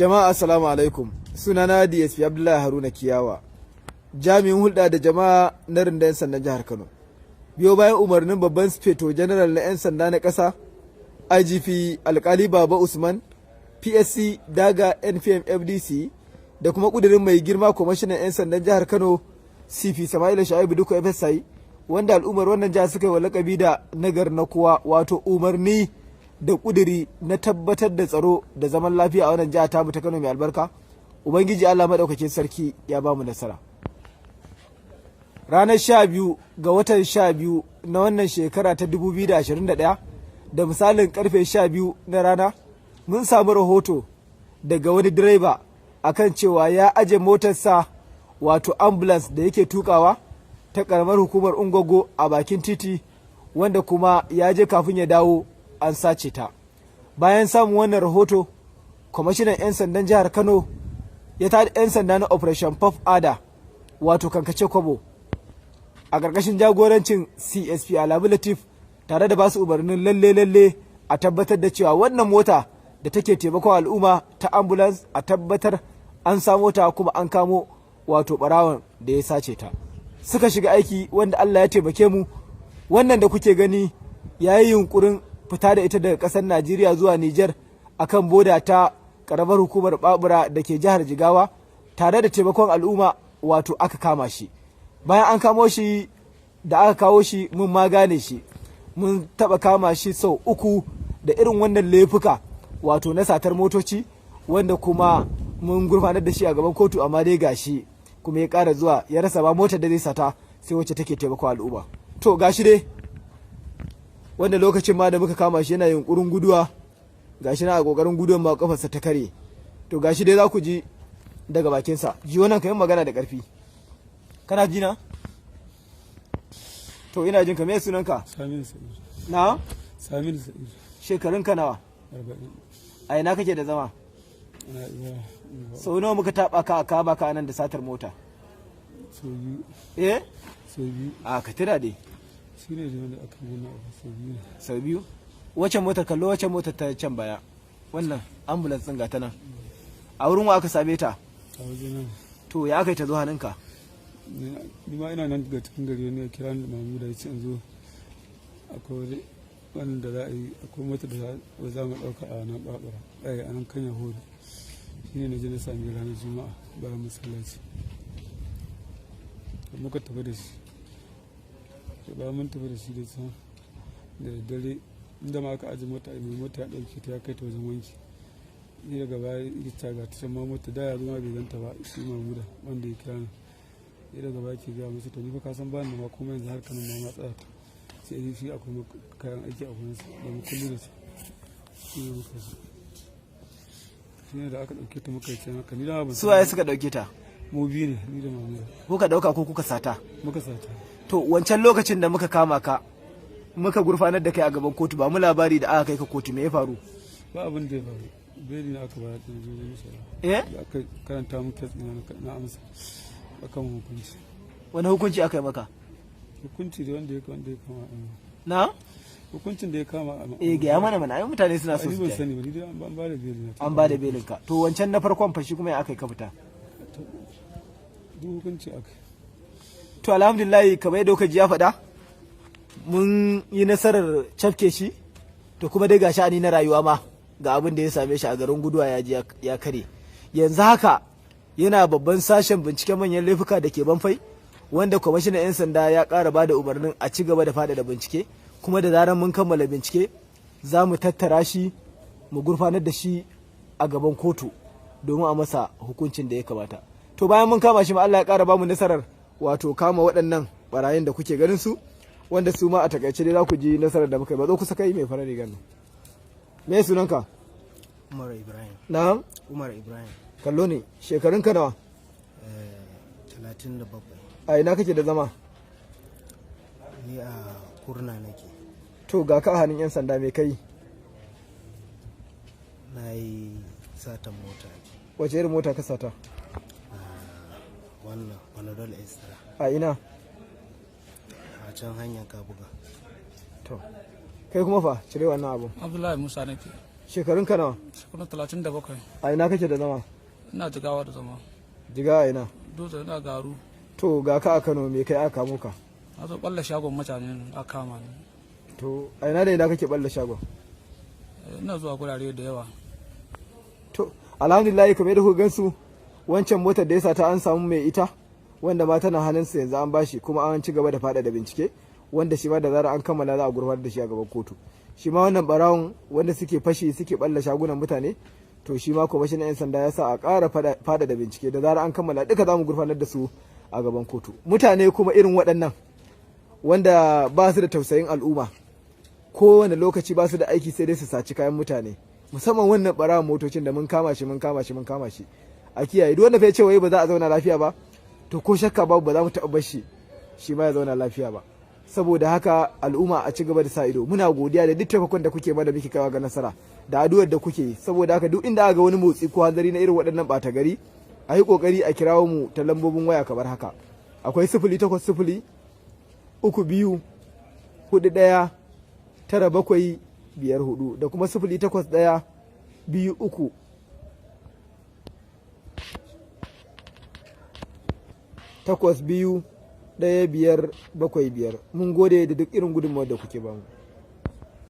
Jama'a assalamu alaikum. Sunana DSP Abdullahi Haruna Kiyawa, jami'in hulɗa da jama'a na rundunar 'yan sandan jihar Kano. Biyo bayan umarnin babban Sufeto General na 'yan sanda na ƙasa, IGP Alkali Baba Usman, PSC Daga NPM FDC da kuma ƙudurin mai girma kwamishinan 'yan sandan jihar Kano CP Sama'ila Sha'ibu Duka FSI, wanda al'ummar wannan jihar suka yi wa lakabi da nagar na kowa, wato umarni da ƙuduri na tabbatar da tsaro da zaman lafiya a wannan jiha tamu ta Kano mai albarka. Ubangiji Allah maɗaukakin sarki ya ba mu nasara. Ranar 12 ga watan 12 na wannan shekara ta 2021 da misalin karfe 12 na rana mun samu rahoto daga wani direba akan cewa ya aje motarsa wato ambulance da yake tukawa ta karamar hukumar Ungogo a bakin titi, wanda kuma ya je kafin ya dawo an sace ta. Bayan samun wannan rahoto, kwamishinan 'yan sandan jihar Kano ya tada 'yan sanda na Operation Puff Ada wato kankace kwabo a ƙarƙashin jagorancin CSP Alamu Latif, tare da basu umarnin lalle a tabbatar da cewa wannan mota da take taimakon al'umma ta ambulance a tabbatar an samo ta kuma an kamo wato ɓarawon da ya sace ta. Suka shiga aiki wanda Allah ya taimake mu. Wannan da kuke gani ya yi yunkurin fita da ita daga ƙasar Najeriya zuwa Nijar akan boda ta ƙaramar hukumar Babura da ke jihar Jigawa, tare da taimakon al'umma wato aka kama shi. Bayan an kamo shi da aka kawo shi mun ma gane shi, mun taɓa kama shi sau 3 da irin wannan laifuka wato na satar motoci, wanda kuma mun gurfanar da shi a gaban kotu, amma dai gashi kuma ya ƙara zuwa ya rasa ba motar da zai sata sai wacce take taimakon al'umma. To gashi dai wanda lokacin ma da muka kama shi yana yunkurin guduwa, gashi na a kokarin guduwan ma kafarsa ta kare. To gashi dai za ku ji daga bakinsa. Ji wannan kayan magana da ƙarfi. Kana ji na? To ina jin ka, me sunanka? Saminu Sa'id. Na? Saminu Sa'id. Shekarun ka nawa? 40. A ina kake da zama? Ina iya. Sau nawa muka taɓa ka a kama ka nan da satar mota? Sau biyu. Eh? Sau biyu. A ka tira dai. Shi ne da wanda aka nuna abu sau biyu. Sau biyu? Wacce motar kallo wacce motar ta can baya? Wannan ambulance ɗin ga ta nan. A wurin wa aka same ta? A waje nan. To ya aka yi ta zo hannunka? Ni ma ina nan daga cikin gari wani ya kira ni da Mamuda ya ce in zo akwai wani da za a yi, akwai mota da za mu ɗauka a nan Babura, a nan Kanya Horo. Shi ne na je na sami ranar Juma'a bayan masallaci. Muka tafi da shi. Bayan mun tafi da shi da can da dare inda ma aka aji mota, mai mota ya ɗauke ta ya kai ta wajen wanki. Ni daga baya ya taga ta can ma mota da ya zo ma bai ganta ba, shi Mamuda wanda ya kira ni. Ni daga baya ke gaya masa to ni fa ka san ba ni ma kuma yanzu har kanin ma ma tsaya ta. Sai yi shi akwai kayan aiki a gurinsa da mu kullu da su. Shi ne muka shi. Shi ne da aka ɗauke ta muka yi can haka. Ni da ban. Su waye suka ɗauke ta? Mu biyu ne, ni da Mamuda. Kuka ɗauka ko kuka sata? Muka sata. To wancan lokacin da muka kama ka muka gurfanar da kai a gaban kotu, ba mu labari da aka kai ka kotu, me ya faru? Ba abin da ya faru. Beli na aka bayar da jirgin shara. Eh? Da aka karanta mun kes na amsa akan hukunci. Wani hukunci aka yi maka? Hukunci da wanda ya kama Na? hukuncin da ya kama Gaya mana ai mutane suna so ni su ban ji. sani ba, ni dai an ba da beli na. An ba da belin ka. To wancan na farkon fashi kuma ya aka yi ka fita? Duk hukunci aka. To alhamdulillah kamar yadda kuka ji ya faɗa, mun yi nasarar cafke shi, to kuma dai ga sha'ani na rayuwa ma ga abin da ya same shi a garin guduwa ya ji ya kare. Yanzu haka yana babban sashen binciken manyan laifuka da ke Banfai, wanda kwamishinan 'yan sanda ya ƙara ba da umarnin a ci gaba da faɗaɗa bincike, kuma da zarar mun kammala bincike za mu tattara shi mu gurfanar da shi a gaban kotu domin a masa hukuncin da ya kamata. To bayan mun kama shi ma Allah ya ƙara ba mu nasarar wato kama waɗannan barayin da kuke ganin su, wanda su ma a takaice dai za ku ji nasarar da muka yi. Ba zo kusa kai mai farar rigar nan. Me sunanka? Umar Ibrahim. Na'am? Umar Ibrahim. Kallo ne, shekarun ka nawa? 37. A ina kake da zama? Ni a Kurna nake. To ga ka a hannun 'yan sanda mai kai? Na yi satan mota. Wace irin mota ka sata? Wannan Panadol Extra. A ina? A can hanyar Kabuga. To, kai kuma fa cire wannan abu. Abdullahi Musa nake. Shekarun ka nawa? Shekaru 37. A ina kake da zama? Ina jigawa da zama. Jigawa ina? Dutse ina garu. To ga ka a Kano me kai aka kamo ka? Na zo balla shagon mutane a kama ni. To a ina da ina kake balla shagon? Ina zuwa gurare da yawa. To alhamdulillah kamar da ku gansu wancan motar da yasa ta an samu mai ita wanda ma tana hannunsa yanzu an bashi kuma an ci gaba da fada da bincike wanda shi ma da zara an kammala za a gurfanar da shi a gaban kotu. Shi ma wannan barawon wanda suke fashi suke balla shagunan mutane to shi ma kwamishinan 'yan sanda ya sa a ƙara fada da bincike da zara an kammala duka za mu gurfanar da su a gaban kotu. Mutane kuma irin waɗannan wanda ba su da tausayin al'umma kowane lokaci ba su da aiki sai dai su saci kayan mutane musamman wannan barawon motocin da mun kama shi a kiyaye duk wanda fa ya ce wai ba za a zauna lafiya ba to ko shakka babu ba za mu taɓa bar shi ma ya zauna lafiya ba. Saboda haka al'umma a ci gaba da sa ido muna godiya da duk taimakon da kuke mana muke kaiwa ga nasara da addu'ar da kuke yi. Saboda haka duk inda aka ga wani motsi ko hanzari na irin waɗannan ɓata gari a yi ƙoƙari a kirawo mu ta lambobin waya kamar haka akwai 0800 32 41 9754 da kuma 0812 23 82 1 5 7 5. Mun gode da duk irin gudunmawar da kuke bamu.